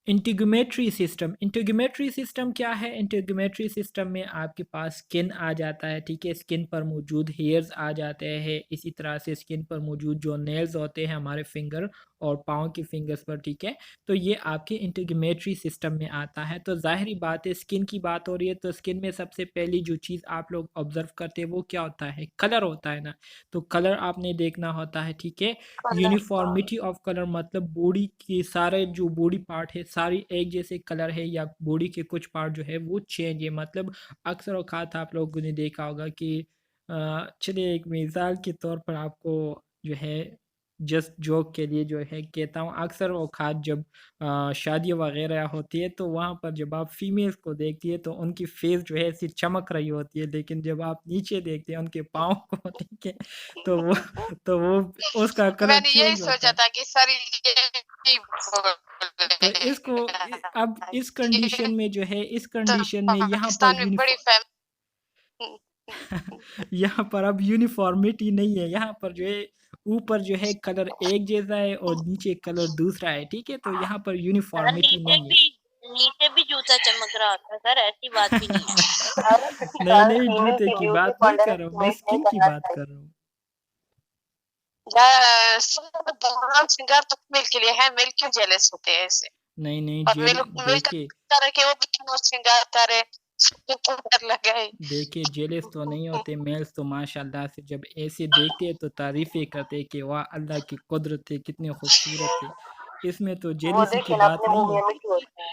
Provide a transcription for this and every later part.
इंटीग्यूमेट्री system क्या है? इंटीग्यूमेट्री system में आपके पास स्किन आ जाता है, ठीक है? स्किन पर मौजूद हेयर्स आ जाते हैं, इसी तरह से स्किन पर मौजूद जो नेल्स होते हैं हमारे फिंगर और पाँव की फिंगर्स पर, ठीक है? तो ये आपके इंटीग्यूमेट्री सिस्टम में आता है। तो ज़ाहिरी बात है, स्किन की बात हो रही है तो स्किन में सबसे पहली जो चीज़ आप लोग ऑब्ज़र्व करते हैं वो क्या होता है? कलर होता है ना। तो कलर आपने देखना होता है, ठीक है? यूनिफॉर्मिटी ऑफ कलर मतलब बॉडी के सारे जो बॉडी पार्ट है सारी एक जैसे कलर है या बॉडी के कुछ पार्ट जो है वो चेंज है। मतलब अक्सर औकात आप लोगों ने देखा होगा कि चलिए एक मिसाल के तौर पर आपको जो है जस्ट जोक के लिए जो है कहता हूँ, अक्सर औकात जब शादी वगैरह होती है तो वहाँ पर जब आप फीमेल्स को देखती है तो उनकी फेस जो है ऐसी चमक रही होती है, लेकिन जब आप नीचे देखते हैं उनके पाँव को, ठीक है, तो वो तो वो उसका कलर मैंने यही चेंज होता सोचा है। था कि सर यही तो इसको अब इस कंडीशन में जो है, इस तो कंडीशन में यहाँ पर पाकिस्तान में बड़ी यहाँ पर अब यूनिफॉर्मिटी नहीं है, यहाँ पर जो है ऊपर जो है कलर एक जैसा है और नीचे कलर दूसरा है, ठीक है? तो यहाँ पर सर यूनिफॉर्मिटी नहीं है। नीचे भी जूता चमक रहा होता है सर, ऐसी बात भी नहीं है। नहीं नहीं, जूते की बात नहीं कर रहा हूँ, मैं स्किन की बात कर रहा हूँ। भगवान श्रृंगार तो मेल के लिए है, मेल क्यों जेलस होते हैं ऐसे? नहीं नहीं, और जेल मेल देखिए का के वो भी श्रृंगार करे, पाउडर लगाए। देखिए जेलस तो नहीं होते मेल्स, तो माशाल्लाह से जब ऐसे देखते हैं तो तारीफ़ें करते हैं कि वाह अल्लाह की कुदरत है, कितने खूबसूरत है। इसमें तो वो जेलसी की देखिए ना बात अपने नहीं मुंह है। में क्यों होता है।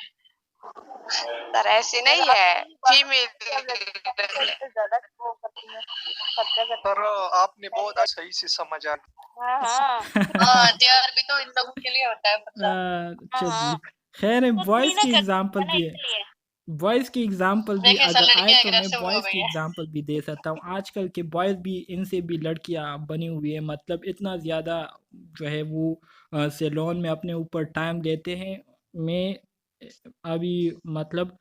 सर ऐसे नहीं है, फीमेल ज्यादा वो करती है, खर्चा करती सर आपने बहुत सही से समझा। है। हाँ त्योहार भी तो इन लोगों के लिए होता है अच्छा जी, हाँ, खैर है, तो बॉयज़ क्लीनर की करती एग्ज़ाम्पल है ना भी है। इसलिए। बॉयज़ की एग्ज़ाम्पल भी देखिए सर अगर आए लड़कियां तो मैं अग्रेसिव हो बॉयज़ गई की है। एग्ज़ाम्पल भी दे सकता हूँ। आजकल के बॉयज़ भी, इनसे भी लड़कियाँ बनी हुई है, मतलब इतना ज़्यादा जो है वो सैलून में अपने ऊपर टाइम देते हैं। मैं अभी मतलब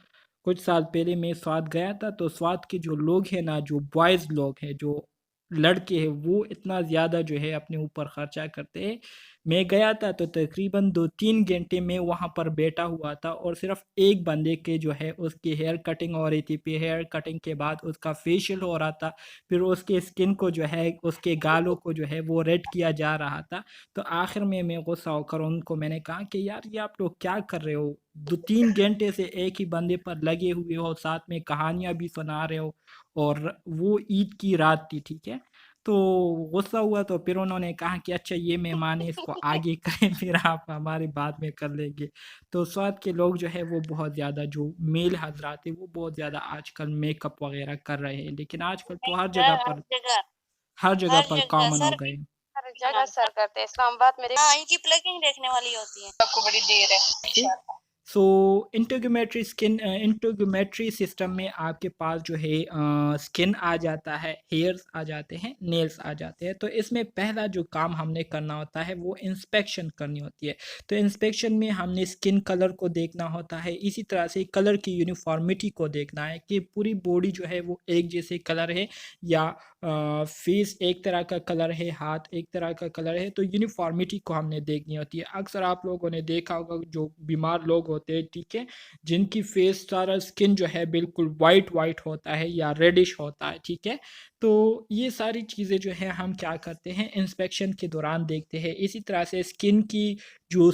कुछ साल पहले मैं स्वात गया था, तो स्वात के जो लोग हैं ना, जो बॉयज़ लोग हैं, जो लड़के हैं, वो इतना ज़्यादा जो है अपने ऊपर खर्चा करते हैं। मैं गया था तो तकरीबन 2-3 घंटे मैं वहाँ पर बैठा हुआ था और सिर्फ़ एक बंदे के जो है उसकी हेयर कटिंग हो रही थी, फिर हेयर कटिंग के बाद उसका फेशियल हो रहा था, फिर उसके स्किन को जो है, उसके गालों को जो है वो रेड किया जा रहा था। तो आखिर में मैं गुस्सा होकर उनको मैंने कहा कि यार ये आप लोग क्या कर रहे हो? 2-3 घंटे से एक ही बंदे पर लगे हुए हो, साथ में कहानियाँ भी सुना रहे हो और वो ईद की रात थी, ठीक है? तो गुस्सा हुआ तो फिर उन्होंने कहा कि अच्छा ये मेहमान है, इसको आगे करें, फिर आप हमारी बाद में कर लेंगे। तो स्वात के लोग जो है वो बहुत ज़्यादा, जो मेल हज़रात हैं वो बहुत ज़्यादा आजकल मेकअप वग़ैरह कर रहे हैं, लेकिन आजकल तो हर जगह सर पर, हर जगह पर कॉमन हो सर गए हैं। हर जगह सर करते हैं, इस्लामाबाद में हाँ, इनकी प्लगिंग देखने वाली होती है। आपको बड़ी देर है। ठीक। सो इंटीग्यूमेट्री सिस्टम में आपके पास जो है स्किन आ जाता है, हेयर्स आ जाते हैं, नेल्स आ जाते हैं। तो इसमें पहला जो काम हमने करना होता है वो इंस्पेक्शन करनी होती है। तो इंस्पेक्शन में हमने स्किन कलर को देखना होता है, इसी तरह से कलर की यूनिफॉर्मिटी को देखना है कि पूरी बॉडी जो है वो एक जैसे कलर है या फेस एक तरह का कलर है, हाथ एक तरह का कलर है, तो यूनिफॉर्मिटी को हमने देखनी होती है। अक्सर आप लोगों ने देखा होगा जो बीमार लोग होते हैं, ठीक है, जिनकी फेस सारा स्किन जो है बिल्कुल वाइट वाइट होता है या रेडिश होता है, ठीक है। तो ये सारी चीज़ें जो है हम क्या करते हैं इंस्पेक्शन के दौरान देखते हैं। इसी तरह से स्किन की जो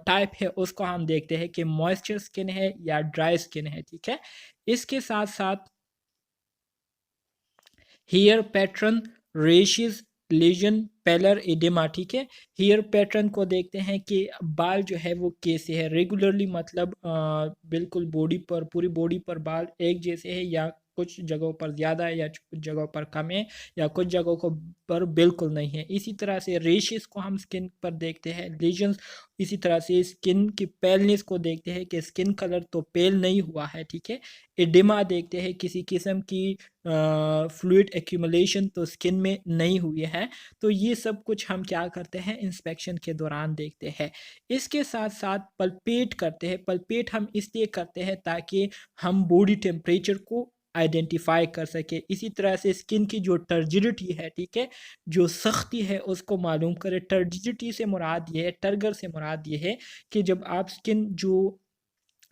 टाइप है उसको हम देखते हैं कि मॉइस्चर स्किन है या ड्राई स्किन है, ठीक है। इसके साथ साथ hair pattern, rashes, lesion, pallor oedema, ठीक है। हेयर पैटर्न को देखते हैं कि बाल जो है वो कैसे है, रेगुलरली मतलब बिल्कुल बॉडी पर, पूरी बॉडी पर बाल एक जैसे है या कुछ जगहों पर ज़्यादा है या कुछ जगहों पर कम है या कुछ जगहों को पर बिल्कुल नहीं है। इसी तरह से रेशेस को हम स्किन पर देखते हैं, लीजन्स, इसी तरह से स्किन की पेलनेस को देखते हैं कि स्किन कलर तो पेल नहीं हुआ है, ठीक है। एडिमा देखते हैं, किसी किस्म की फ्लूइड एक्यूमुलेशन तो स्किन में नहीं हुई है। तो ये सब कुछ हम क्या करते हैं इंस्पेक्शन के दौरान देखते हैं। इसके साथ साथ पल्पेट करते हैं। पल्पेट हम इसलिए करते हैं ताकि हम बॉडी टेम्परेचर को आइडेंटिफाई कर सके। इसी तरह से स्किन की जो टर्जिडिटी है, ठीक है, जो सख्ती है उसको मालूम करें। टर्जिडिटी से मुराद ये है, टर्गर से मुराद ये है कि जब आप स्किन जो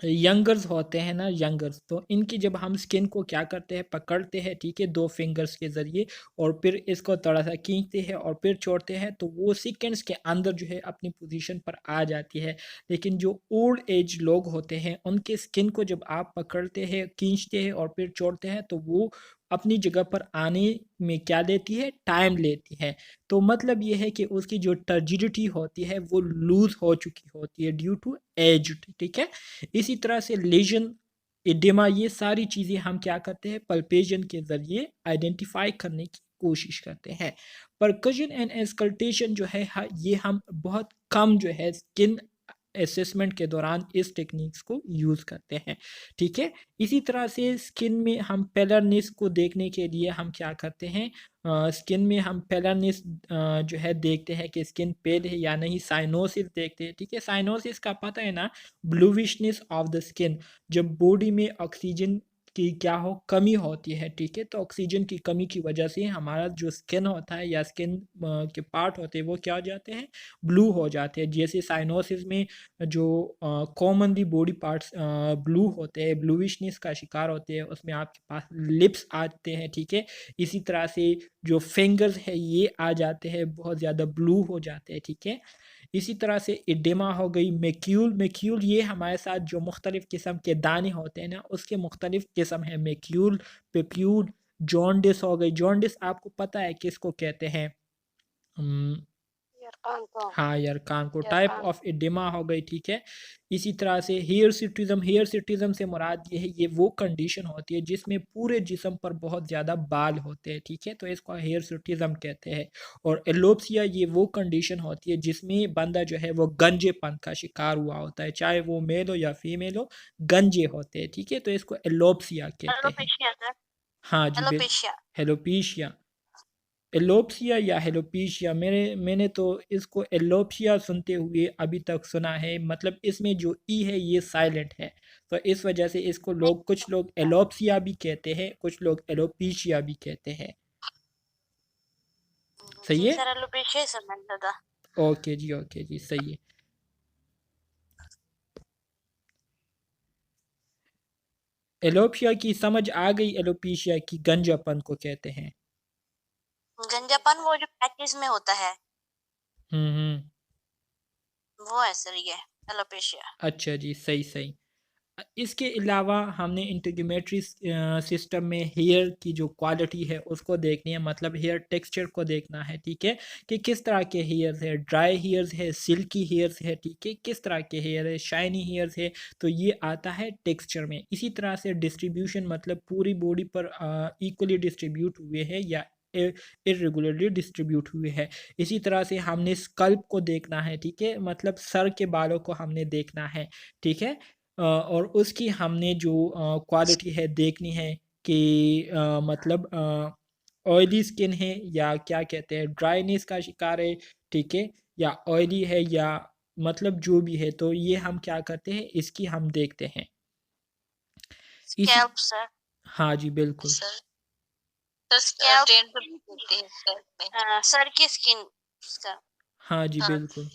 यंगर्स होते हैं ना, यंगर्स, तो इनकी जब हम स्किन को क्या करते हैं, पकड़ते हैं, ठीक है, 2 फिंगर्स के ज़रिए, और फिर इसको थोड़ा-सा खींचते हैं और फिर छोड़ते हैं, तो वो सेकंड्स के अंदर जो है अपनी पोजीशन पर आ जाती है। लेकिन जो ओल्ड एज लोग होते हैं, उनके स्किन को जब आप पकड़ते हैं, खींचते हैं और फिर छोड़ते हैं, तो वो अपनी जगह पर आने में क्या लेती है, टाइम लेती है। तो मतलब ये है कि उसकी जो टर्जिडिटी होती है वो लूज़ हो चुकी होती है ड्यू टू एज, ठीक है। इसी तरह से लेजन, एडिमा, ये सारी चीज़ें हम क्या करते हैं, पल्पेशन के ज़रिए आइडेंटिफाई करने की कोशिश करते हैं। परकशन एंड एस्कल्टेशन जो है ये हम बहुत कम जो है स्किन असेसमेंट के दौरान इस टेक्निक्स को यूज़ करते हैं, ठीक है। इसी तरह से स्किन में हम पेलरनेस को देखने के लिए हम क्या करते हैं, स्किन में हम पेलरनेस जो है देखते हैं कि स्किन पेल है या नहीं, साइनोसिस देखते हैं, ठीक है। साइनोसिस का पता है ना, ब्लूविशनेस ऑफ द स्किन, जब बॉडी में ऑक्सीजन की क्या हो, कमी होती है, ठीक है। तो ऑक्सीजन की कमी की वजह से हमारा जो स्किन होता है या स्किन के पार्ट होते हैं वो क्या हो जाते हैं, ब्लू हो जाते हैं। जैसे साइनोसिस में जो कॉमनली बॉडी पार्ट्स ब्लू होते हैं, ब्लूइशनेस का शिकार होते हैं, उसमें आपके पास लिप्स आते हैं, ठीक है। इसी तरह से जो फिंगर्स है ये आ जाते हैं, बहुत ज़्यादा ब्लू हो जाते हैं, ठीक है। इसी तरह से एडिमा हो गई, मैक्यूल, मैक्यूल ये हमारे साथ जो मुख्तलिफ़ किस्म के दाने होते हैं ना, उसके मुख्तलिफ़ किस्म है, मैक्यूल, पेप्यूल, जॉन्डिस हो गई। जॉन्डिस आपको पता है किसको कहते हैं? यरकान को हाँ यार, कान को, टाइप यरकान ऑफ एडिमा हो गई, ठीक है। इसी तरह से हेयर सिटिज्म, हेयर सिटिज्म से मुराद ये है, ये वो कंडीशन होती है जिसमें पूरे जिस्म पर बहुत ज़्यादा बाल होते हैं, ठीक है, तो इसको हेयर सिटिज्म कहते हैं। और एलोप्सिया ये वो कंडीशन होती है जिसमें बंदा जो है वो गंजेपन का शिकार हुआ होता है, चाहे वो मेल हो या फीमेल हो, गंजे होते हैं, ठीक है, तो इसको एलोप्सिया कहते हैं। एलोपेशिया सर, हाँ जी, बिल एलोपेशिया। हेलोपीशिया, एलोप्सिया या हेलोपीशिया, मैंने तो इसको एलोप्सिया सुनते हुए अभी तक सुना है, मतलब इसमें जो ई है ये साइलेंट है, तो इस वजह से इसको लोग, कुछ लोग एलोप्सिया भी कहते हैं, कुछ लोग एलोपीशिया भी कहते हैं। सही जी है, सर, एलोपेशिया ही समझता था। ओके जी, सही है। एलोप्सिया की समझ आ गई, एलोपीशिया की गंजापन को कहते हैं। गंजापन वो जो पैकेज में होता है, हम्म, वो है सर ये एलोपेशिया। अच्छा जी, सही सही। इसके अलावा हमने इंटीग्रेटरी सिस्टम में हेयर की जो क्वालिटी है उसको देखनी है, मतलब हेयर टेक्सचर को देखना है, ठीक है, कि किस तरह के हेयर्स है, ड्राई हेयर्स है, सिल्की हेयर्स है, ठीक है, किस तरह के हेयर है, शाइनी हेयर्स है, तो ये आता है टेक्सचर में। इसी तरह से डिस्ट्रीब्यूशन, मतलब पूरी बॉडी पर इक्वली डिस्ट्रीब्यूट हुए हैं या इरेगुलरली डिस्ट्रीब्यूट हुए हैं। इसी तरह से हमने स्कल्प को देखना है, ठीक है, मतलब सर के बालों को हमने देखना है, ठीक है। और उसकी हमने जो क्वालिटी है देखनी है कि मतलब ऑयली स्किन है या क्या कहते हैं, ड्राइनेस का शिकार है, ठीक है, या ऑयली है, या मतलब जो भी है, तो ये हम क्या करते हैं, इसकी हम देखते हैं। इसी, स्कैल्प सर। हाँ जी बिल्कुल, सर तो स्कैल्प ट्रेन पर भी होते हैं स्कैल्प में। सर की स्किन सर। हाँ जी हाँ बिल्कुल।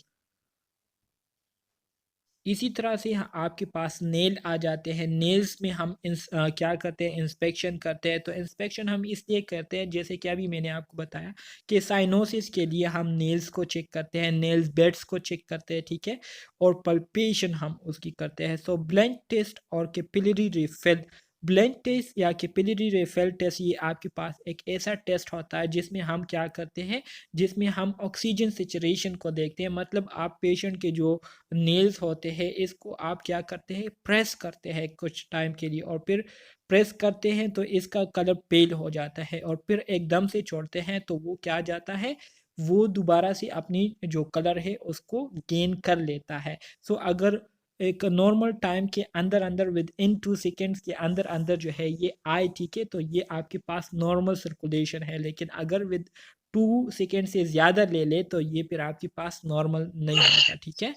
इसी तरह से आपके पास नेल आ जाते हैं, नेल्स में हम क्या करते हैं, इंस्पेक्शन करते हैं। तो इंस्पेक्शन हम इसलिए करते हैं, जैसे कि अभी मैंने आपको बताया कि साइनोसिस के लिए हम नेल्स को चेक करते हैं, नेल्स बेड्स को चेक करते हैं, ठीक है, और पल्पेशन हम उसकी करते हैं। सो ब्लेंड टेस्ट और कैपिलरी रिफिल, ब्लेंड टेस्ट या कैपिलरी रिफिल टेस्ट, ये आपके पास एक ऐसा टेस्ट होता है जिसमें हम क्या करते हैं, जिसमें हम ऑक्सीजन सेचुरेशन को देखते हैं, मतलब आप पेशेंट के जो नेल्स होते हैं इसको आप क्या करते हैं, प्रेस करते हैं कुछ टाइम के लिए, और फिर प्रेस करते हैं तो इसका कलर पेल हो जाता है, और फिर एकदम से छोड़ते हैं तो वो क्या जाता है, वो दोबारा से अपनी जो कलर है उसको गेन कर लेता है। सो अगर एक नॉर्मल टाइम के अंदर अंदर विद इन 2 सेकेंड्स के अंदर अंदर जो है ये आए, ठीक है, तो ये आपके पास नॉर्मल सर्कुलेशन है। लेकिन अगर विद 2 सेकेंड से ज़्यादा ले ले तो ये फिर आपके पास नॉर्मल नहीं होता, ठीक है।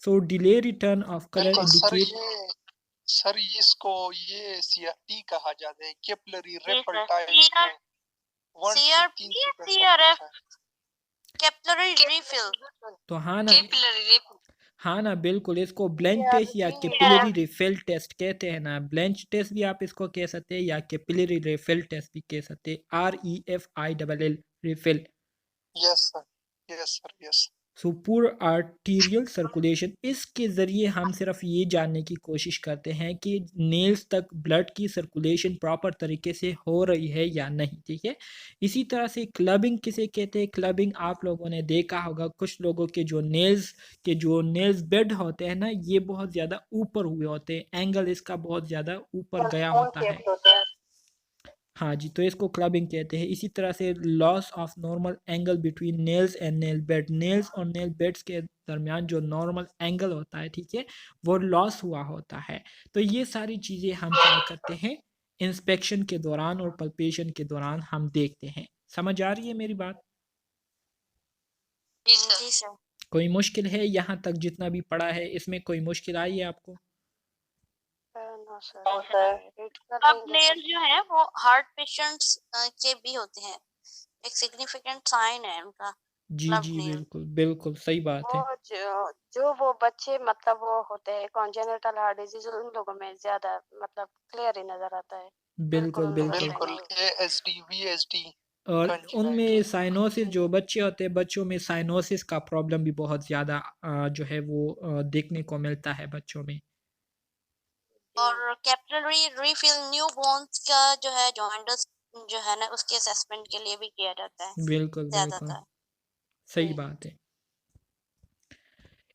सो डिले रिटर्न ऑफ कलर बिल्कुल सर, इंडिकेट, सर इसको ये सीआरटी कहा जाता है, कैपिलरी जी रिपल सर, टाइप सीआर में 1 से 3 सीआरपी या सेकंड का सीआरएफ, होता है। Capillary refill. तो हाँ ना, कैपिलरी हाँ ना, बिल्कुल इसको ब्लेंच Yeah, टेस्ट या yeah. कैपिलरी रिफिल टेस्ट कहते हैं ना। ब्लेंच टेस्ट भी आप इसको कह सकते हैं या कैपिलरी रिफिल टेस्ट भी कह सकते हैं। REFILL refill. Yes, sir. Yes, sir. Yes. So poor arterial circulation, इसके ज़रिए हम सिर्फ ये जानने की कोशिश करते हैं कि नेल्स तक ब्लड की सर्कुलेशन प्रॉपर तरीके से हो रही है या नहीं, ठीक है। इसी तरह से क्लबिंग किसे कहते हैं? क्लबिंग आप लोगों ने देखा होगा, कुछ लोगों के जो नेल्स बेड होते हैं ना, ये बहुत ज़्यादा ऊपर हुए होते हैं, एंगल इसका बहुत ज़्यादा ऊपर गया Phone होता है। shaped होते हैं। हाँ जी, तो इसको क्लबिंग कहते हैं। इसी तरह से loss of normal angle between nails and nail bed, nails और नेल बेड्स के दरमियान जो नॉर्मल एंगल होता है, ठीक है, वो लॉस हुआ होता है। तो ये सारी चीज़ें हम क्या करते हैं, इंस्पेक्शन के दौरान और पल्पेशन के दौरान हम देखते हैं। समझ आ रही है मेरी बात? जी सर। जी सर। कोई मुश्किल है यहाँ तक जितना भी पढ़ा है, इसमें कोई मुश्किल आई है आपको? नो सर, रीड कर अब लेंगे नेल सर। जो है वो हार्ट पेशेंट्स के भी होते हैं, एक सिग्निफिकेंट साइन है उनका, जी क्लब जी, नेल। बिल्कुल बिल्कुल सही बात है। वो जो वो बच्चे मतलब वो होते हैं कॉन्जेनिटल हार्ट डिजीज, उन लोगों में ज्यादा मतलब क्लियर ही नजर आता है। बिल्कुल बिल्कुल उन लोगों बिल्कुल। से बिल्कुल नहीं। ASD VSD और उनमें कंजेनाइटल। साइनोसिस, जो बच्चे होते हैं, बच्चों में साइनोसिस का प्रॉब्लम भी बहुत ज़्यादा जो है वो देखने को मिलता है बच्चों में। और कैपिलरी रीफिल न्यू बोन्स का जो है जॉइंटस जो है ना, उसके असेसमेंट के लिए भी किया जाता है बिल्कुल बिल्कुल ज्यादातर। सही जी। बात है।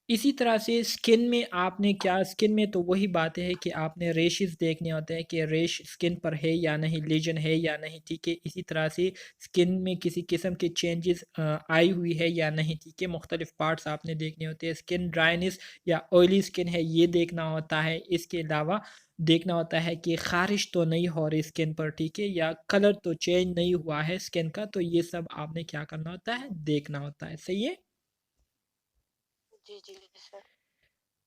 इसी तरह से स्किन में आपने क्या, स्किन में तो वही बातें हैं कि आपने रेशेस देखने होते हैं कि रेश स्किन पर है या नहीं, लीजन है या नहीं, ठीक है। इसी तरह से स्किन में किसी किस्म के चेंजेस आई हुई है या नहीं, ठीक है। मुख्तलिफ पार्ट्स आपने देखने होते हैं। स्किन ड्राइनेस या ऑयली स्किन है, ये देखना होता है। इसके अलावा देखना होता है कि ख़ारिश तो नहीं हो रही स्किन पर, ठीक है, या कलर तो चेंज नहीं हुआ है स्किन का। तो ये सब आपने क्या करना होता है, देखना होता है। सही है। जी जी सर।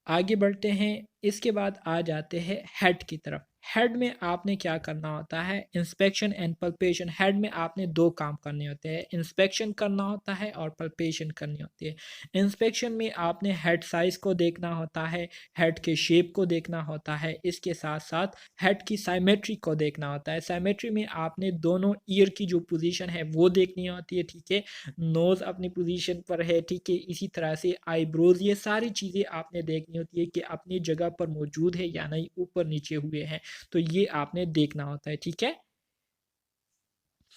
आगे बढ़ते हैं। इसके बाद आ जाते हैं हेड की तरफ। हेड में आपने क्या करना होता है, इंस्पेक्शन एंड पल्पेशन। हेड में आपने दो काम करने होते हैं, इंस्पेक्शन करना होता है और पल्पेशन करनी होती है। इंस्पेक्शन में आपने हेड साइज़ को देखना होता है, हेड के शेप को देखना होता है, इसके साथ साथ हेड की साइमेट्री को देखना होता है। साइमेट्री में आपने दोनों ईयर की जो पोजीशन है वो देखनी होती है, ठीक है। नोज़ अपनी पोजीशन पर है, ठीक है। इसी तरह से आईब्रोज, ये सारी चीज़ें आपने देखनी होती है कि अपनी जगह पर मौजूद है या नहीं, ऊपर नीचे हुए हैं, तो ये आपने देखना होता है, ठीक है।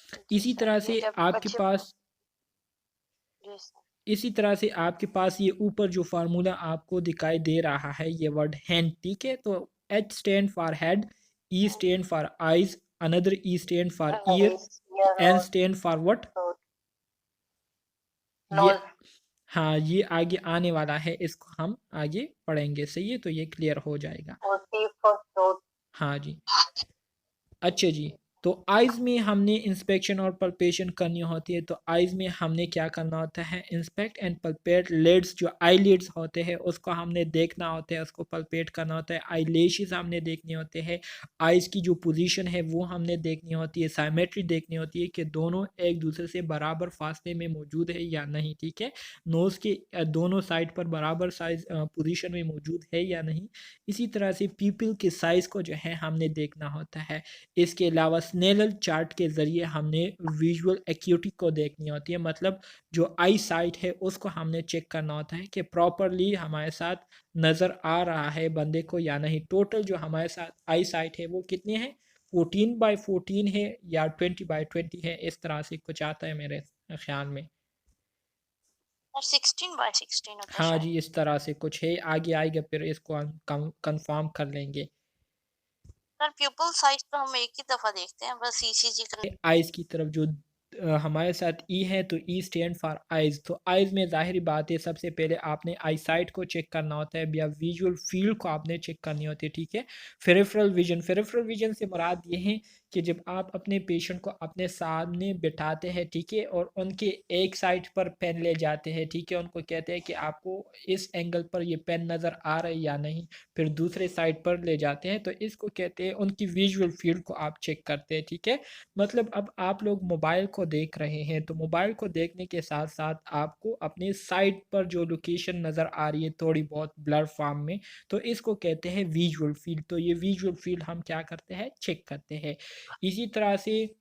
जी इसी सर, तरह ये से जब आपके बच्चे। पास जी सर। इसी तरह से आपके पास ये ऊपर जो फार्मूला आपको दिखाई दे रहा है, ये वर्ड हैंड, ठीक है। तो H stand for head, E stand for eyes, another E stand for year, N stand for what, ये नोज। हाँ, ये आगे आने वाला है, इसको हम आगे पढ़ेंगे, सही है, तो ये क्लियर हो जाएगा। और T फॉर थ्रोट। हाँ जी। अच्छा जी, तो आइज़ में हमने इंस्पेक्शन और पल्पेशन करनी होती है। तो आइज़ में हमने क्या करना होता है, इंस्पेक्ट एंड पल्पेट लिड्स, जो आई लिड्स होते हैं उसको हमने देखना होता है, उसको पल्पेट करना होता है। आई लैशेज़ हमने देखने होते हैं, आइज़ की जो पोजीशन है वो हमने देखनी होती है, साइमेट्री देखनी होती है कि दोनों एक दूसरे से बराबर फासले में मौजूद है या नहीं, ठीक है। नोज़ के दोनों साइड पर बराबर साइज पोजीशन में मौजूद है या नहीं। इसी तरह से पीपल के साइज़ को जो है हमने देखना होता है। इसके अलावा स्नेलल चार्ट के ज़रिए हमने विजुअल एक्यूटी को देखनी होती है, मतलब जो आई साइट है उसको हमने चेक करना होता है कि प्रॉपरली हमारे साथ नज़र आ रहा है बंदे को या नहीं। टोटल जो हमारे साथ आई साइट है वो कितनी है, 14/14 है या 20/20 है, इस तरह से कुछ आता है मेरे ख्याल में। और 16/16 होता है हाँ शायद। जी, इस तरह से कुछ है, आगे आएगा फिर इसको हम कंफर्म कर लेंगे। सर प्यूपल साइज तो हम एक ही दफा देखते हैं, बस ईसीजी कर। आइज़ की तरफ जो हमारे साथ ई है, तो ई स्टैंड फॉर आइज़। तो आइज़ में ज़ाहिर बात है, सबसे पहले आपने आई साइट को चेक करना होता है या विजुअल फील्ड को आपने चेक करनी होती है, ठीक है। फेरिफेरल विजन, फेरिफेरल विजन से मुराद ये है कि जब आप अपने पेशेंट को अपने सामने बिठाते हैं, ठीक है, और उनके एक साइड पर पेन ले जाते हैं, ठीक है, उनको कहते हैं कि आपको इस एंगल पर ये पेन नज़र आ रहा है या नहीं, फिर दूसरे साइड पर ले जाते हैं, तो इसको कहते हैं, उनकी विजुअल फील्ड को आप चेक करते हैं, ठीक है। मतलब अब आप लोग मोबाइल को देख रहे हैं तो मोबाइल को देखने के साथ साथ आपको अपने साइट पर जो लोकेशन नज़र आ रही है थोड़ी बहुत ब्लर फॉर्म में, तो इसको कहते हैं विजुअल फील्ड। तो ये विजुअल फील्ड हम क्या करते हैं, चेक करते हैं। इसी तरह से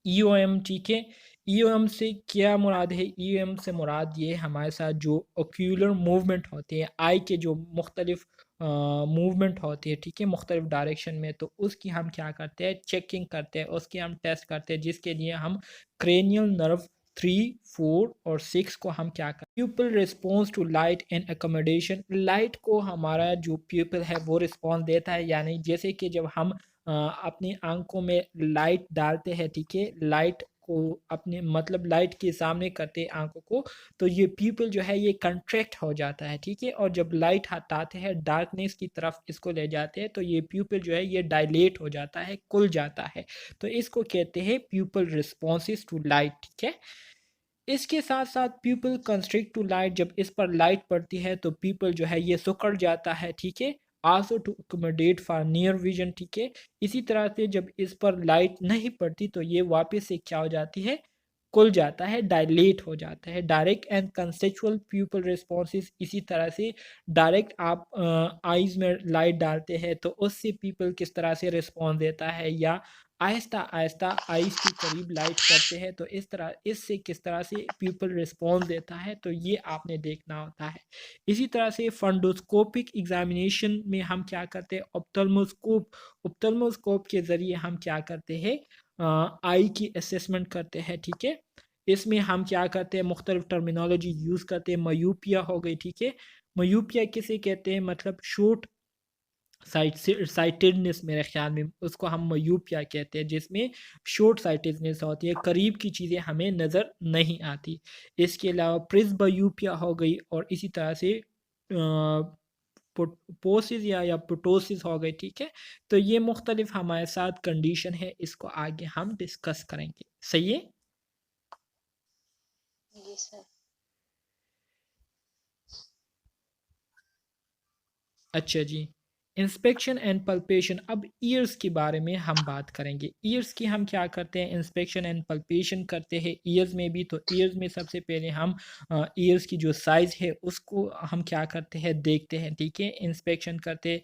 EOM, ठीक है। EOM से क्या मुराद है? EOM से मुराद ये हमारे साथ जो ओक्यूलर मूवमेंट होते हैं, आई के जो मुख्तलिफ मूवमेंट होती है, ठीक है, मुख्तलिफ डायरेक्शन में, तो उसकी हम क्या करते हैं, चेकिंग करते हैं, उसकी हम टेस्ट करते हैं, जिसके लिए हम क्रेनियल नर्व 3, 4 और 6 को हम क्या करते हैं, pupil response to light and accommodation. Light को हमारा जो प्यूपल है वो रिस्पॉन्स देता है, यानी जैसे कि जब हम अपनी आंखों में लाइट डालते हैं, ठीक है, लाइट को अपने मतलब लाइट के सामने करते हैं आंखों को, तो ये पीपल जो है ये कंट्रैक्ट हो जाता है, ठीक है। और जब लाइट हटाते हैं, डार्कनेस की तरफ इसको ले जाते हैं, तो ये प्यूपल जो है ये डायलेट हो जाता है, खुल जाता है। तो इसको कहते हैं प्यूपल रिस्पॉन्सेस टू लाइट, ठीक है। इसके साथ साथ पीपल कंस्ट्रिक्ट टू लाइट, जब इस पर लाइट पड़ती है तो पीपल जो है ये सिकुड़ जाता है, ठीक है। Also to accommodate for near vision, ठीक है। इसी तरह से जब इस पर लाइट नहीं पड़ती तो ये वापस से क्या हो जाती है, खुल जाता है, डायलेट हो जाता है। Direct and conceptual people responses, इसी तरह से डायरेक्ट आप आइज़ में लाइट डालते हैं तो उससे पीपल किस तरह से रिस्पॉन्स देता है, या आहिस्ता आहिस्ता आइज़ के करीब लाइट करते हैं तो इस तरह इससे किस तरह से पीपल रिस्पॉन्स देता है, तो ये आपने देखना होता है। इसी तरह से फंडोस्कोपिक एग्जामिनेशन में हम क्या करते हैं, ऑप्थल्मोस्कोप के ज़रिए हम क्या करते हैं, आई की असेसमेंट करते हैं, ठीक है। इसमें हम क्या करते हैं, मुख्तलिफ टर्मिनोलॉजी यूज़ करते हैं। मयूपिया हो गई, ठीक है। मयूपिया किसे कहते हैं, मतलब शॉर्ट साइटेडनेस, मेरे ख्याल में उसको हम मयूपिया कहते हैं, जिसमें शॉर्ट साइटेडनेस होती है, करीब की चीज़ें हमें नज़र नहीं आती। इसके अलावा प्रिस्बायूपिया हो गई, और इसी तरह से पोसिस या पोटोसिस हो गई, ठीक है। तो ये मुख्तलिफ हमारे साथ कंडीशन है, इसको आगे हम डिस्कस करेंगे, सही है। जी सर। अच्छा जी, इंस्पेक्शन एंड पल्पेशन। अब ईयर्स के बारे में हम बात करेंगे। ईयर्स की हम क्या करते हैं, इंस्पेक्शन एंड पल्पेशन करते हैं ईयर्स में भी। तो ईयर्स में सबसे पहले हम ईयर्स की जो साइज़ है उसको हम क्या करते हैं, देखते हैं, ठीक है। इंस्पेक्शन करते हैं,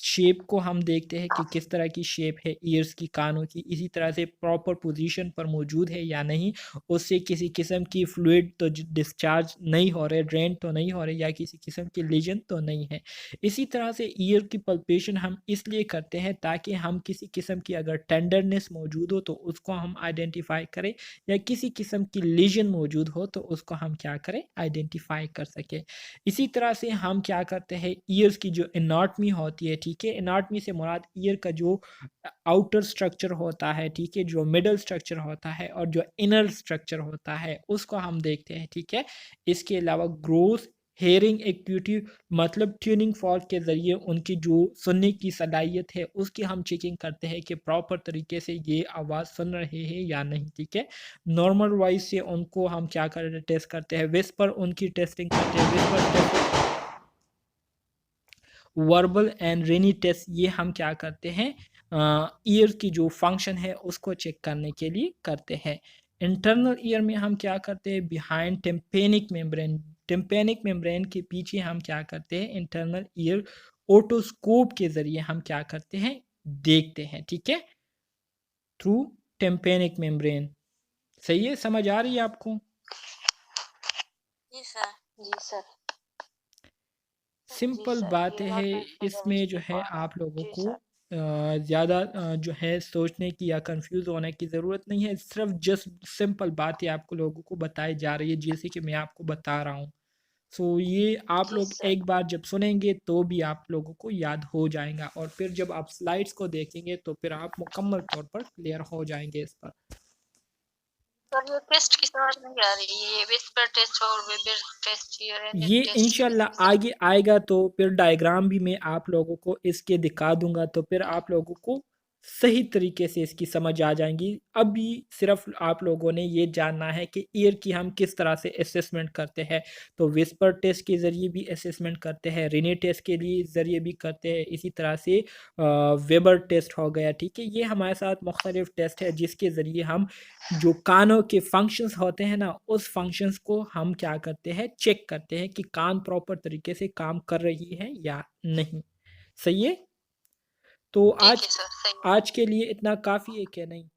शेप को हम देखते हैं कि किस तरह की शेप है ईयर्स की, कानों की, इसी तरह से प्रॉपर पोजीशन पर मौजूद है या नहीं, उससे किसी किस्म की फ्लूइड तो डिस्चार्ज नहीं हो रहे, ड्रेन तो नहीं हो रहे, या किसी किस्म की लीजन तो नहीं है। इसी तरह से ईयर की पल्पेशन हम इसलिए करते हैं ताकि हम किसी किस्म की अगर टेंडरनेस मौजूद हो तो उसको हम आइडेंटिफाई करें, या किसी किस्म की लीजन मौजूद हो तो उसको हम क्या करें, आइडेंटिफाई कर सकें। इसी तरह से हम क्या करते हैं, ईयर्स की जो एनाटमी होती है, ठीक है, एनाटमी से मुराद ईयर का जो आउटर स्ट्रक्चर होता है, ठीक है, जो मिडल स्ट्रक्चर होता है और जो इनर स्ट्रक्चर होता है उसको हम देखते हैं, ठीक है। इसके अलावा ग्रोथ हेयरिंग एक्यूटी, मतलब ट्यूनिंग फॉर्क के ज़रिए उनकी जो सुनने की सलाहियत है उसकी हम चेकिंग करते हैं कि प्रॉपर तरीके से ये आवाज़ सुन रहे हैं या नहीं, ठीक है। नॉर्मल वॉइस से उनको हम क्या करते, टेस्ट करते हैं, विस्पर उनकी टेस्टिंग करते हैं, whisper test, verbal and Rinne test, ये हम क्या करते हैं, ईयर की जो फंक्शन है उसको चेक करने के लिए करते हैं। इंटरनल ईयर में हम क्या करते हैं, behind tympanic membrane, tympanic membrane के पीछे हम क्या करते हैं, इंटरनल ईयर ओटोस्कोप के ज़रिए हम क्या करते हैं, देखते हैं, ठीक है, थ्रू टिम्पेनिक मेम्ब्रेन। सही है, समझ आ रही है आपको? जी सर। जी सर। सिंपल सर, बात ये है, नॉट इसमें जो है आप लोगों जी को सर। ज़्यादा जो है सोचने की या कंफ्यूज होने की ज़रूरत नहीं है। सिर्फ जस्ट सिंपल बातें आपको लोगों को बताई जा रही है, जैसे कि मैं आपको बता रहा हूँ। सो ये आप जी लोग सर। एक बार जब सुनेंगे तो भी आप लोगों को याद हो जाएगा, और फिर जब आप स्लाइड्स को देखेंगे तो फिर आप मुकम्मल तौर पर क्लियर हो जाएंगे इस पर। सर ये टेस्ट की समझ नहीं आ रही है, ये विस्पर टेस्ट और वेबर टेस्ट, ये इंशाल्लाह आगे आएगा, तो फिर डायग्राम भी मैं आप लोगों को इसके दिखा दूंगा, तो फिर आप लोगों को सही तरीके से इसकी समझ आ जाएँगी। अभी सिर्फ़ आप लोगों ने ये जानना है कि ईयर की हम किस तरह से असेसमेंट करते हैं। तो विस्पर टेस्ट के ज़रिए भी असेसमेंट करते हैं, रिनी टेस्ट के लिए ज़रिए भी करते हैं, इसी तरह से वेबर टेस्ट हो गया, ठीक है? ये हमारे साथ मुख्तलिफ़ टेस्ट है जिसके ज़रिए हम जो कानों के फंक्शंस होते हैं ना, उस फंक्शंस को हम क्या करते हैं, चेक करते हैं कि कान प्रॉपर तरीके से काम कर रही है या नहीं। सही है? तो ठीक है सर, सही है। आज के लिए इतना काफ़ी है क्या नहीं?